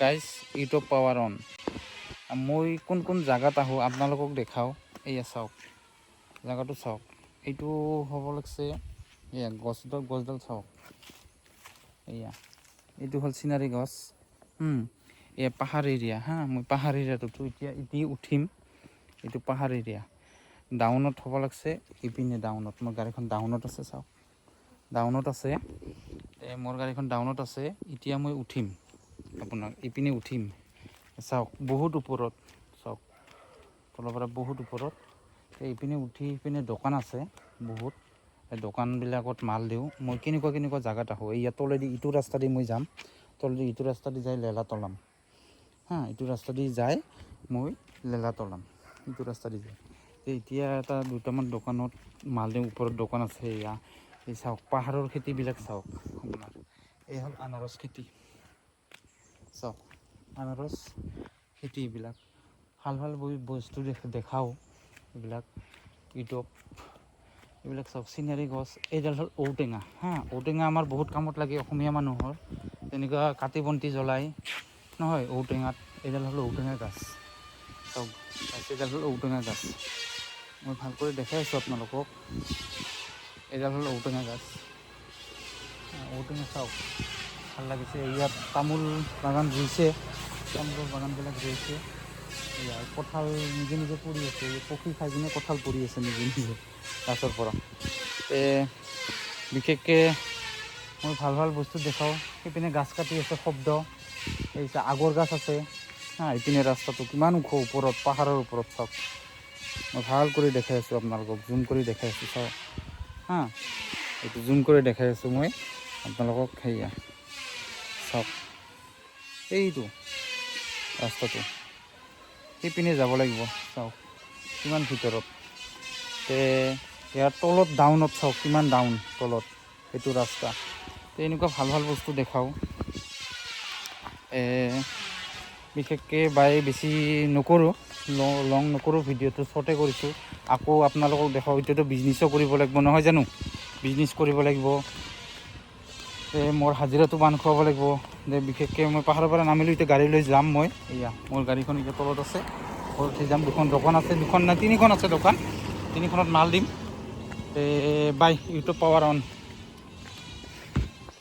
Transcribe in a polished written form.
Guys YouTube power on. মই কোন কোন জেগাত আহোঁ আপোনালোকক দেখাওঁ। এয়া চাওক, জেগাটো চাওক। এইটো হ'ব লাগছে এয়া গছডাল চাওক। এয়া এইটো হ'ল চিনাৰী গছ। এয়া পাহাৰ এৰিয়া মই পাহাৰ এৰিয়াত উঠোঁ এতিয়া উঠিম। এইটো পাহাৰ এৰিয়া ডাউনত হ'ব লাগছে। ইপিনে ডাউনত মোৰ গাড়ীখন ডাউনত আছে, চাওক ডাউনত আছে। মোৰ গাড়ীখন ডাউনত আছে। এতিয়া মই উঠিম, আপোনাক ইপিনে উঠিম। চাওক বহুত ওপৰত, চাওক তলৰ পৰা বহুত ওপৰত। ইপিনে উঠি ইপিনে দোকান আছে বহুত। এই দোকানবিলাকত মাল দিওঁ। মই কেনেকুৱা জেগাত আহোঁ। ইয়াত তলেদি ইটো ৰাস্তা দি মই যাম, তলেদি ইটো ৰাস্তা দি যাই লেলা তলাম। ইটো ৰাস্তা দি যাই মই লেলা তলাম, ইটো ৰাস্তা দি যায়। এতিয়া এটা দুটামান দোকানত মাল দিওঁ, ওপৰত দোকান আছে। এয়া এই চাওক পাহাৰৰ খেতিবিলাক চাওক আপোনাৰ। এই হ'ল আনাৰস খেতি, চাওক আনাৰস খেতি। এইবিলাক ভাল বস্তু দেখাওঁ এইবিলাক ইউটিউব। এইবিলাক চাওক চিনাৰী গছ। এইডাল হ'ল ঔটেঙা। ঔটেঙা আমাৰ বহুত কামত লাগে অসমীয়া মানুহৰ। তেনেকুৱা কাটি বন্তি জ্বলাই নহয় ঔটেঙাত। এইডাল হ'ল ঔটেঙা গাছ, চাওক এইডাল হ'ল ঔটেঙা গাছ। মই ভাল কৰি দেখাই আছোঁ আপোনালোকক। এইডাল হ'ল ঔটেঙা গাছ। ঔটেঙা চাওক ভাল লাগিছে। ইয়াত তামোল বাগান ৰুইছে, তামোলৰ বাগানবিলাক ৰুইছে। ইয়াৰ কঁঠাল নিজে পৰি আছে। পকি খাই কিনে কঁঠাল পৰি আছে নিজে গাছৰ পৰা। বিশেষকৈ মই ভাল বস্তু দেখাওঁ। সেইপিনে গাছ কাটি আছে শব্দ। এই আগৰ গাছ আছে। ইপিনে ৰাস্তাটো কিমান ওখ ওপৰত, পাহাৰৰ ওপৰত চাওক। মই ভাল কৰি দেখাই আছোঁ আপোনালোকক, জুম কৰি দেখাই আছোঁ চাওক। এইটো জুম কৰি দেখাই আছোঁ মই আপোনালোকক। সেয়া চাওক এইটো ৰাস্তাটো, সেইপিনে যাব লাগিব। চাওক কিমান ভিতৰত। ইয়াৰ তলত ডাউনত চাওক কিমান ডাউন তলত সেইটো ৰাস্তা। এনেকুৱা ভাল বস্তু দেখাওঁ। বিশেষকৈ বেছি নকৰোঁ, লং নকৰোঁ ভিডিঅ'টো, শ্বৰ্টে কৰিছোঁ। আকৌ আপোনালোকক দেখাওঁ। এতিয়াতো বিজনেছো কৰিব লাগিব নহয় জানো, বিজনেছ কৰিব লাগিব। মোৰ হাজিৰাটো বান্ধ খুৱাব লাগিব। বিশেষকৈ মই পাহাৰৰ পৰা নামিলোঁ, এতিয়া গাড়ী লৈ যাম মই। এয়া মোৰ গাড়ীখন এতিয়া তলত আছে, তলত উঠি যাম। দুখন দোকান আছে, দুখন নাই তিনিখন আছে দোকান। তিনিখনত মাল দিম। বাই ইউটিউব পাৱাৰ অন।